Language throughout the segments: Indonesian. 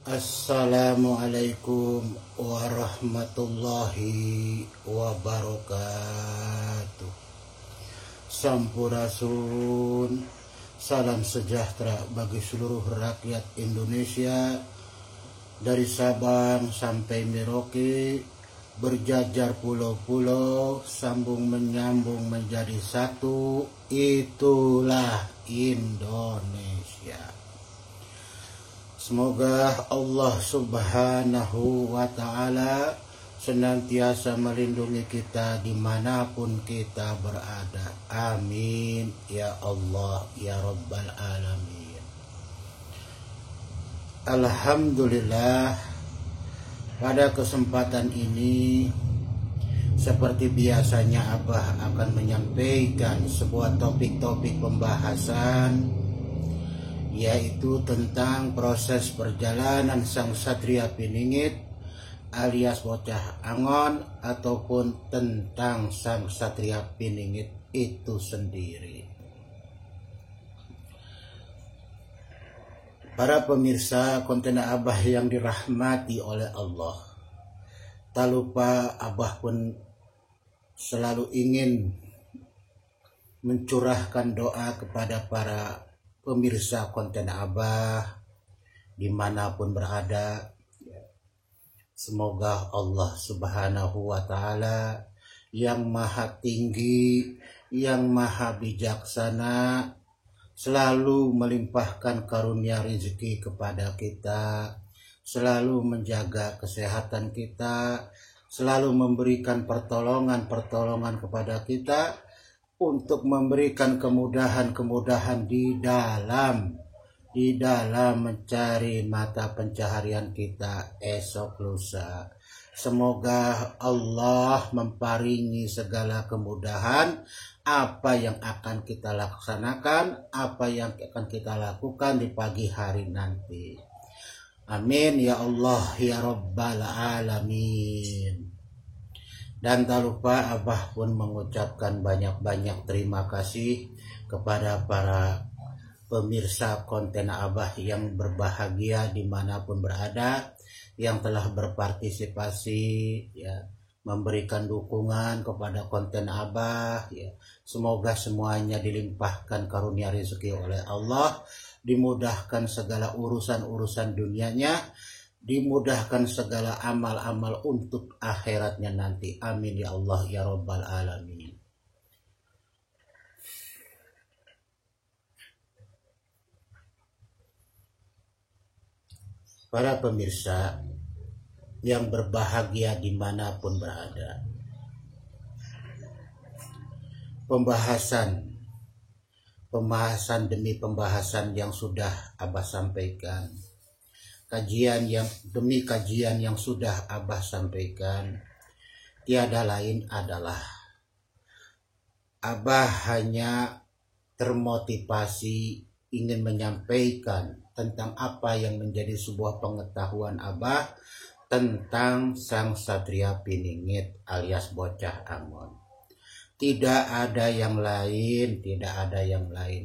Assalamualaikum warahmatullahi wabarakatuh. Sampurasun, salam sejahtera bagi seluruh rakyat Indonesia dari Sabang sampai Merauke, berjajar pulau-pulau, sambung menyambung menjadi satu. Itulah Indonesia. Semoga Allah Subhanahu wa Ta'ala senantiasa melindungi kita dimanapun kita berada. Amin ya Allah ya Rabbal Alamin. Alhamdulillah, pada kesempatan ini seperti biasanya Abah akan menyampaikan sebuah topik-topik pembahasan, yaitu tentang proses perjalanan sang Satria Piningit alias Bocah Angon, ataupun tentang sang Satria Piningit itu sendiri. Para pemirsa konten Abah yang dirahmati oleh Allah, tak lupa Abah pun selalu ingin mencurahkan doa kepada para pemirsa konten Abah dimanapun berada. Semoga Allah Subhanahu wa Ta'ala yang maha tinggi, yang maha bijaksana, selalu melimpahkan karunia rezeki kepada kita, selalu menjaga kesehatan kita, selalu memberikan pertolongan kepada kita, untuk memberikan kemudahan-kemudahan di dalam mencari mata pencaharian kita esok lusa. Semoga Allah memparingi segala kemudahan apa yang akan kita laksanakan, apa yang akan kita lakukan di pagi hari nanti. Amin ya Allah ya Rabbal Alamin. Dan tak lupa Abah pun mengucapkan banyak-banyak terima kasih kepada para pemirsa konten Abah yang berbahagia dimanapun berada, yang telah berpartisipasi, ya, memberikan dukungan kepada konten Abah. Ya. Semoga semuanya dilimpahkan karunia rezeki oleh Allah, dimudahkan segala urusan-urusan dunianya, dimudahkan segala amal-amal untuk akhiratnya nanti. Amin ya Allah ya Rabbal Alamin. Para pemirsa yang berbahagia dimanapun berada, pembahasan demi pembahasan yang sudah Abah sampaikan, kajian yang sudah Abah sampaikan, tiada lain adalah Abah hanya termotivasi ingin menyampaikan tentang apa yang menjadi sebuah pengetahuan Abah tentang sang Satria Piningit alias Bocah Angon. Tidak ada yang lain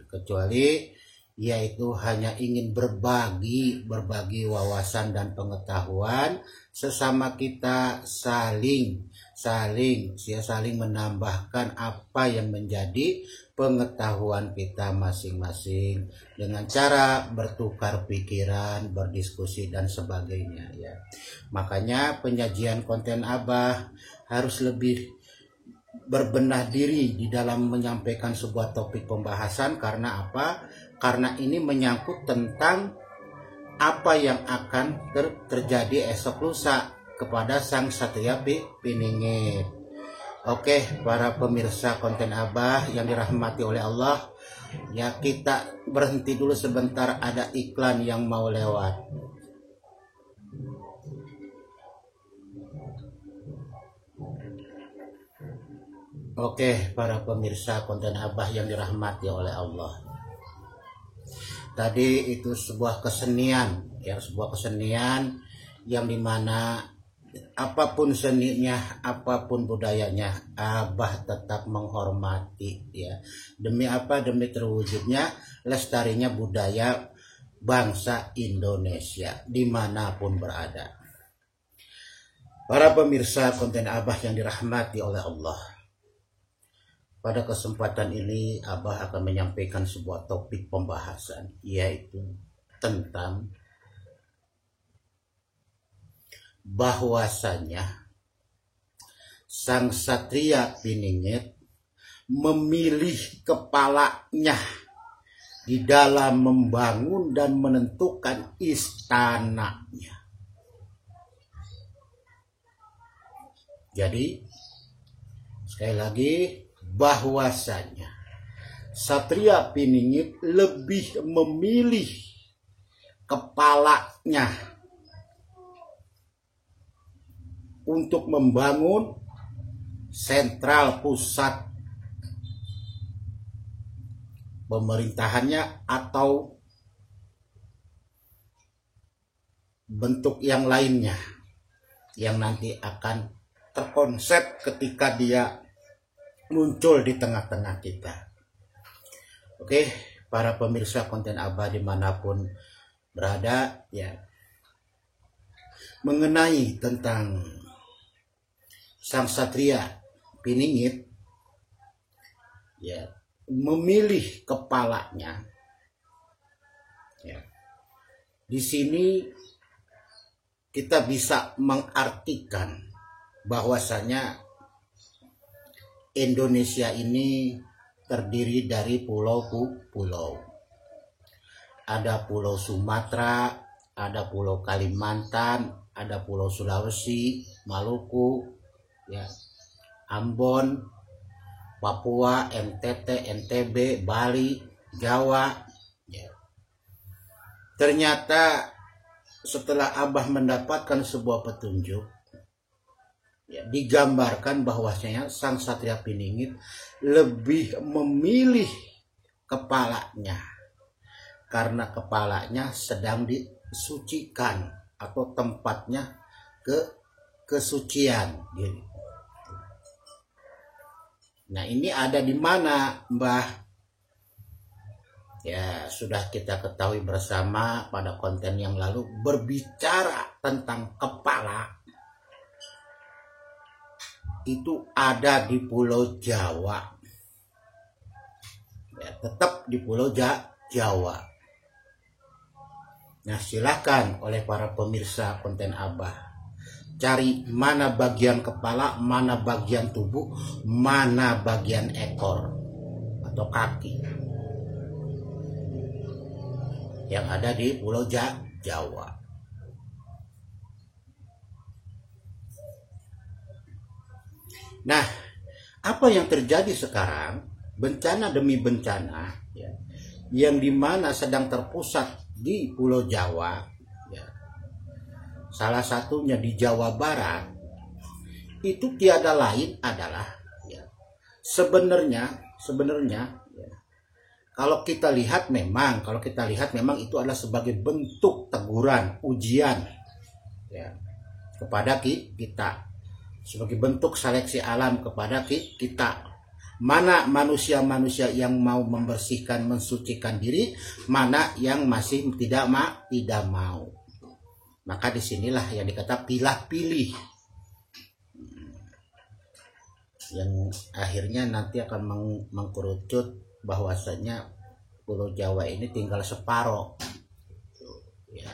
kecuali yaitu hanya ingin berbagi wawasan dan pengetahuan sesama kita, saling menambahkan apa yang menjadi pengetahuan kita masing-masing dengan cara bertukar pikiran, berdiskusi dan sebagainya, ya. Makanya penyajian konten Abah harus lebih berbenah diri di dalam menyampaikan sebuah topik pembahasan. Karena apa? Karena ini menyangkut tentang apa yang akan terjadi esok lusa kepada sang Satria Piningit. Oke, para pemirsa konten Abah yang dirahmati oleh Allah, ya, kita berhenti dulu sebentar, ada iklan yang mau lewat. Oke, para pemirsa konten Abah yang dirahmati oleh Allah. Tadi itu sebuah kesenian yang dimana apapun seninya, apapun budayanya, Abah tetap menghormati, ya. Demi apa? Demi terwujudnya lestarinya budaya bangsa Indonesia dimanapun berada. Para pemirsa konten Abah yang dirahmati oleh Allah, pada kesempatan ini Abah akan menyampaikan sebuah topik pembahasan, yaitu tentang bahwasanya sang Satria Piningit memilih kepalanya di dalam membangun dan menentukan istananya. Jadi sekali lagi, bahwasanya Satria Piningit lebih memilih kepalanya untuk membangun sentral pusat pemerintahannya atau bentuk yang lainnya yang nanti akan terkonsep ketika dia muncul di tengah-tengah kita. Oke, para pemirsa konten Abah dimanapun berada, ya, mengenai tentang sang Satria Piningit, ya, memilih kepalanya, ya. Di sini kita bisa mengartikan bahwasanya Indonesia ini terdiri dari pulau-pulau. Ada Pulau Sumatera, ada Pulau Kalimantan, ada Pulau Sulawesi, Maluku, ya, Ambon, Papua, NTT, NTB, Bali, Jawa, ya. Ternyata setelah Abah mendapatkan sebuah petunjuk, ya, digambarkan bahwasanya sang Satria Piningit lebih memilih kepalanya karena kepalanya sedang disucikan atau tempatnya kesucian. Nah, ini ada di mana, Mbah? Ya, sudah kita ketahui bersama pada konten yang lalu, berbicara tentang kepala itu ada di Pulau Jawa. Ya, tetap di Pulau Jawa. Nah, silakan oleh para pemirsa konten Abah, cari mana bagian kepala, mana bagian tubuh, mana bagian ekor atau kaki yang ada di Pulau Jawa. Nah, apa yang terjadi sekarang, bencana demi bencana, ya, yang dimana sedang terpusat di Pulau Jawa, ya, salah satunya di Jawa Barat, itu tiada lain adalah, ya, sebenarnya, ya, kalau kita lihat memang itu adalah sebagai bentuk teguran, ujian, ya, kepada kita, sebagai bentuk seleksi alam kepada kita. Mana manusia-manusia yang mau membersihkan, mensucikan diri, mana yang masih tidak mau. Maka disinilah yang dikata pilah-pilih, yang akhirnya nanti akan mengkerucut bahwasanya Pulau Jawa ini tinggal separoh, ya.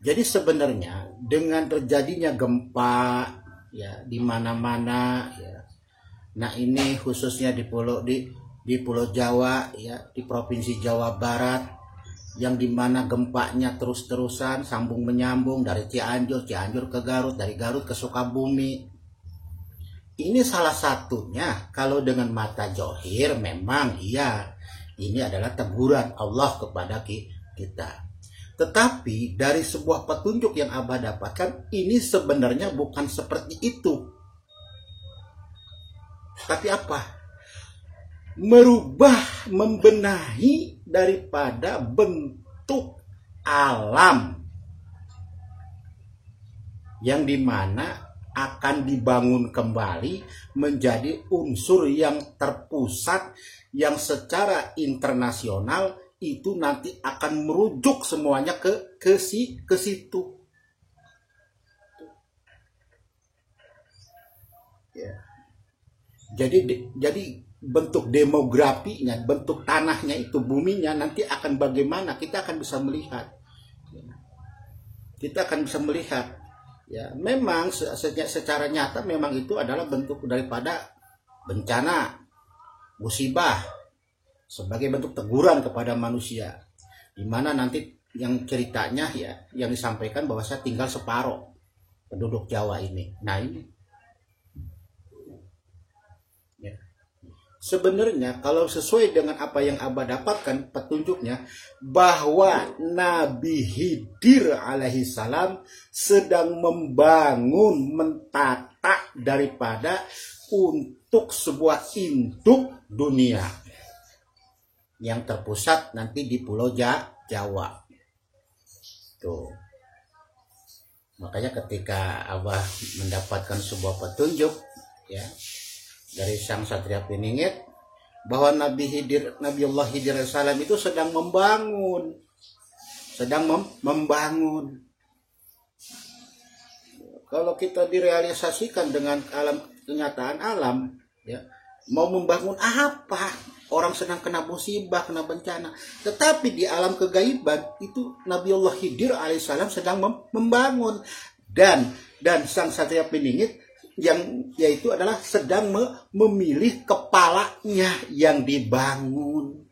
Jadi sebenarnya dengan terjadinya gempa, ya, di mana-mana, ya. Nah, ini khususnya di Pulau Jawa, ya, di Provinsi Jawa Barat, yang dimana gempanya terus-terusan sambung menyambung dari Cianjur ke Garut, dari Garut ke Sukabumi. Ini salah satunya, kalau dengan mata johir memang iya, ini adalah teguran Allah kepada kita. Tetapi dari sebuah petunjuk yang Abah dapatkan, ini sebenarnya bukan seperti itu. Tapi apa? Merubah, membenahi daripada bentuk alam yang dimana akan dibangun kembali menjadi unsur yang terpusat yang secara internasional itu nanti akan merujuk semuanya ke situ. Ya. Jadi bentuk demografinya, bentuk tanahnya itu, buminya nanti akan bagaimana, kita akan bisa melihat. Kita akan bisa melihat. Ya, memang secara nyata memang itu adalah bentuk daripada bencana, musibah, sebagai bentuk teguran kepada manusia, di mana nanti yang ceritanya ya yang disampaikan bahwa saya tinggal separuh penduduk Jawa ini. Nah ini ya. Sebenarnya kalau sesuai dengan apa yang Abah dapatkan petunjuknya, bahwa Nabi Khidir alaihi salam sedang membangun, mentata daripada untuk sebuah induk dunia yang terpusat nanti di Pulau Jawa. Tuh. Makanya ketika Abah mendapatkan sebuah petunjuk ya dari Sang Satria Piningit bahwa Nabiullah Khidir alaihissalam itu sedang membangun, membangun. Kalau kita direalisasikan dengan kenyataan alam, ya, mau membangun apa? Orang sedang kena musibah, kena bencana. Tetapi di alam kegaiban itu Nabiullah Khidir alaihissalam sedang membangun, dan Sang Satria Piningit yang yaitu adalah sedang memilih kepalanya yang dibangun.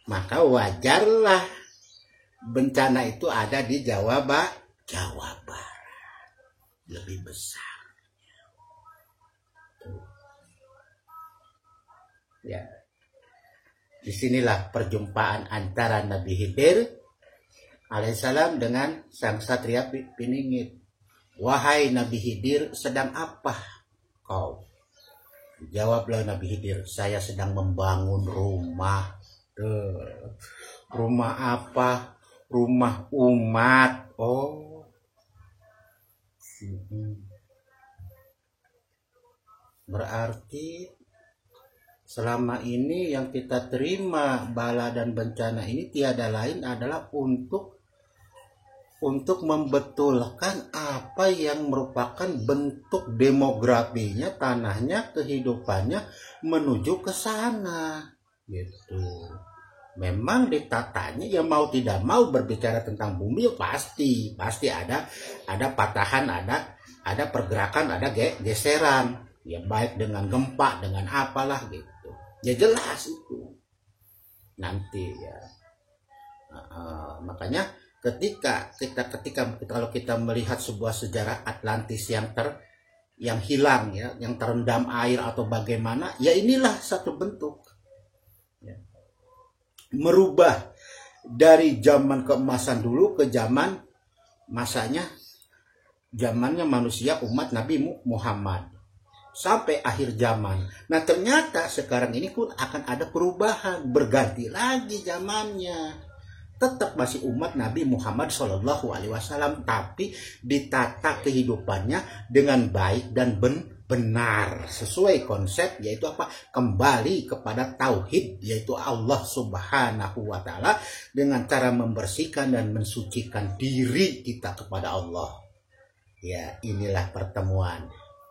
Maka wajarlah bencana itu ada di Jawa Barat lebih besar. Ya, disinilah perjumpaan antara Nabi Khidir alaihissalam dengan Sang Satria Piningit. Wahai Nabi Khidir, sedang apa kau? Jawablah Nabi Khidir, saya sedang membangun rumah. Rumah apa? Rumah umat. Oh. Berarti selama ini yang kita terima bala dan bencana ini tiada lain adalah untuk membetulkan apa yang merupakan bentuk demografinya, tanahnya, kehidupannya menuju ke sana gitu. Memang ditatanya ya mau tidak mau berbicara tentang bumi pasti ada patahan, ada pergerakan, ada geseran ya, baik dengan gempa, dengan apalah gitu ya, jelas itu nanti ya. Makanya ketika kalau kita melihat sebuah sejarah Atlantis yang hilang ya, yang terendam air atau bagaimana, ya inilah satu bentuk ya, merubah dari zaman keemasan dulu ke zamannya manusia umat Nabi Muhammad sampai akhir zaman. Nah ternyata sekarang ini pun akan ada perubahan, berganti lagi zamannya. Tetap masih umat Nabi Muhammad SAW, tapi ditata kehidupannya dengan baik dan benar sesuai konsep, yaitu apa? Kembali kepada tauhid, yaitu Allah Subhanahu wa Ta'ala, dengan cara membersihkan dan mensucikan diri kita kepada Allah. Ya, inilah pertemuan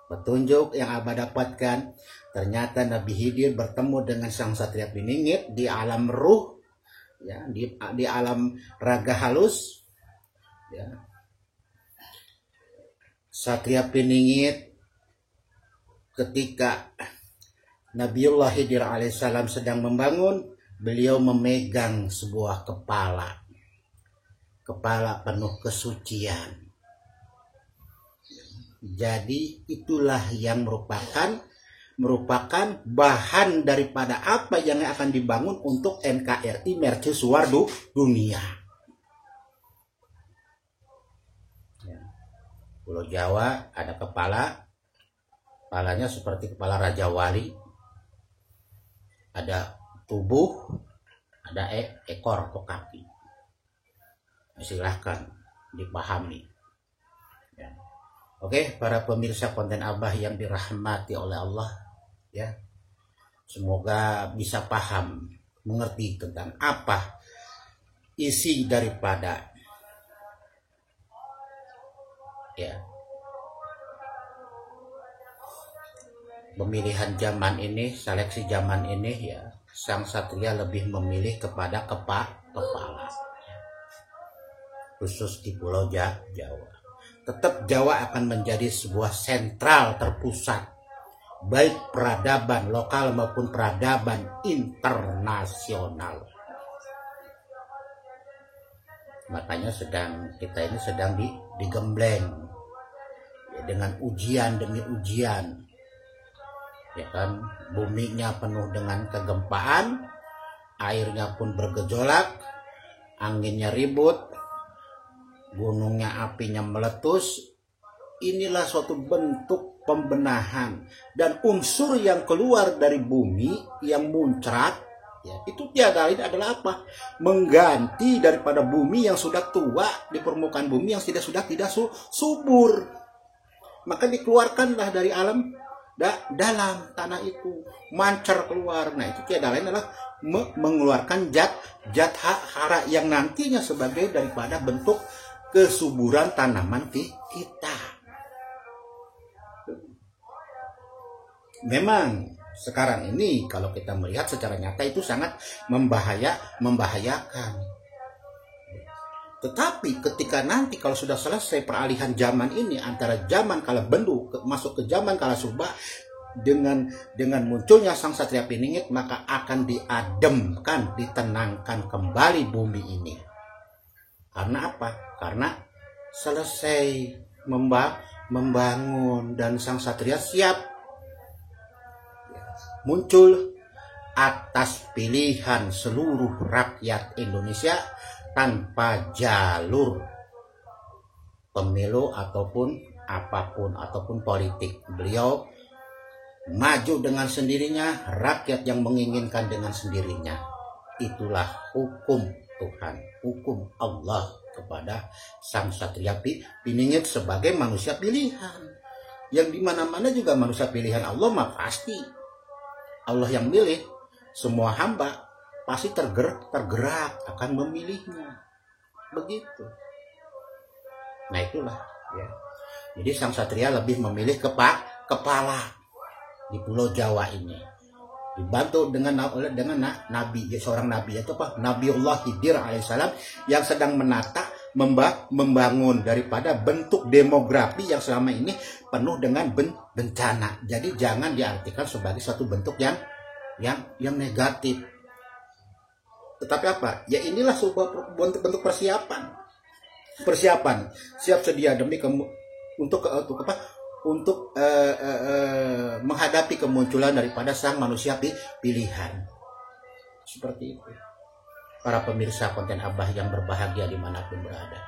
petunjuk yang Abah dapatkan. Ternyata Nabi Khidir bertemu dengan Sang Satria Piningit di alam ruh ya, di alam raga halus ya. Satria Piningit ketika Nabiullah Khidir alaihissalam sedang membangun, beliau memegang sebuah kepala penuh kesucian. Jadi itulah yang merupakan bahan daripada apa yang akan dibangun untuk NKRI mercusuar dunia. Pulau Jawa ada kepalanya seperti kepala Raja Wali, ada tubuh, ada ekor atau kaki. Silahkan dipahami. Oke, para pemirsa konten Abah yang dirahmati oleh Allah, ya, semoga bisa paham, mengerti tentang apa isi daripada ya pemilihan zaman ini, seleksi zaman ini. Ya, sang satria lebih memilih kepada kepala, khusus di Pulau Jawa. Tetap Jawa akan menjadi sebuah sentral terpusat, baik peradaban lokal maupun peradaban internasional. Makanya kita ini sedang digembleng ya, dengan ujian demi ujian. Ya kan, buminya penuh dengan kegempaan, airnya pun bergejolak, anginnya ribut, gunungnya apinya meletus. Inilah suatu bentuk pembenahan, dan unsur yang keluar dari bumi yang muncrat ya, itu tiada lain adalah apa? Mengganti daripada bumi yang sudah tua di permukaan bumi yang sudah tidak subur. Maka dikeluarkanlah dari alam dalam tanah itu, mancar keluar. Nah, itu tiada lain adalah mengeluarkan zat hara yang nantinya sebagai daripada bentuk kesuburan tanaman kita. Memang sekarang ini kalau kita melihat secara nyata itu sangat membahayakan. Tetapi ketika nanti kalau sudah selesai peralihan zaman ini antara zaman kala bendu masuk ke zaman kala surba, dengan munculnya sang satria piningit, maka akan diademkan, ditenangkan kembali bumi ini. Karena apa? Karena selesai membangun dan sang satria siap muncul atas pilihan seluruh rakyat Indonesia tanpa jalur pemilu ataupun apapun ataupun politik. Beliau maju dengan sendirinya, rakyat yang menginginkan dengan sendirinya. Itulah hukum Tuhan, hukum Allah kepada sang satria piningit sebagai manusia pilihan. Yang dimana-mana juga manusia pilihan Allah mah pasti Allah yang milih, semua hamba pasti tergerak akan memilihnya. Begitu. Nah, itulah ya. Jadi sang satria lebih memilih kepala di Pulau Jawa ini. Dibantu dengan nabi, seorang nabi, yaitu apa? Nabiullah Khidir alaihissalam yang sedang menata membangun daripada bentuk demografi yang selama ini penuh dengan bencana. Jadi jangan diartikan sebagai suatu bentuk yang negatif. Tetapi apa? Ya inilah sebuah bentuk persiapan. Siap sedia demi untuk menghadapi kemunculan daripada sang manusia pilihan. Seperti itu. Para pemirsa konten Abah yang berbahagia dimanapun berada,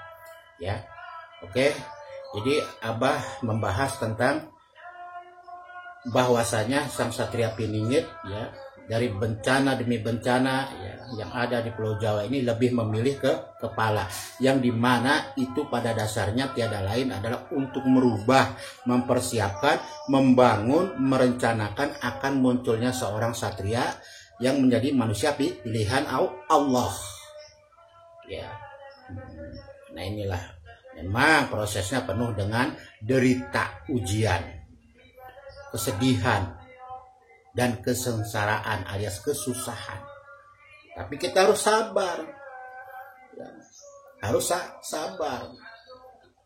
ya. Oke, jadi Abah membahas tentang bahwasanya sang satria piningit ya, dari bencana demi bencana ya, yang ada di Pulau Jawa ini lebih memilih ke kepala, yang dimana itu pada dasarnya tiada lain adalah untuk merubah, mempersiapkan, membangun, merencanakan akan munculnya seorang satria yang menjadi manusia pilihan Allah. Ya. Nah, inilah memang prosesnya penuh dengan derita, ujian, kesedihan, dan kesengsaraan alias kesusahan. Tapi kita harus sabar. Ya. Harus sabar.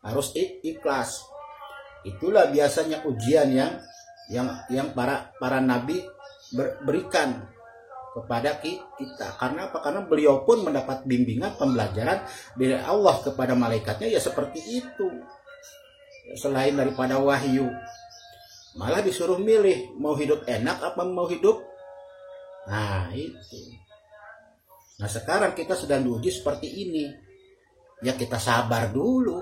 Harus ikhlas. Itulah biasanya ujian yang para nabi berikan kepada kita. Karena apa? Karena beliau pun mendapat bimbingan, pembelajaran dari Allah kepada malaikatnya ya seperti itu. Selain daripada wahyu, malah disuruh milih mau hidup enak apa mau hidup. Nah, itu. Nah, sekarang kita sedang diuji seperti ini. Ya kita sabar dulu.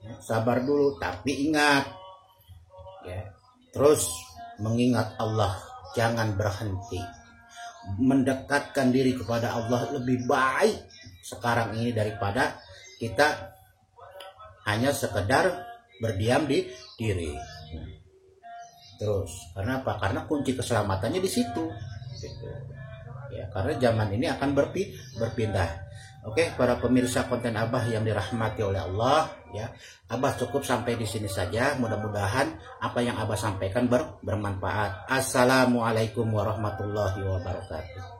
Ya, sabar dulu, tapi ingat ya, terus mengingat Allah, jangan berhenti. Mendekatkan diri kepada Allah lebih baik sekarang ini daripada kita hanya sekedar berdiam di diri. Terus karena apa? Karena kunci keselamatannya di situ gitu. Ya, karena zaman ini akan berpindah. Oke, para pemirsa konten Abah yang dirahmati oleh Allah, ya, Abah cukup sampai di sini saja. Mudah-mudahan apa yang Abah sampaikan bermanfaat. Assalamualaikum warahmatullahi wabarakatuh.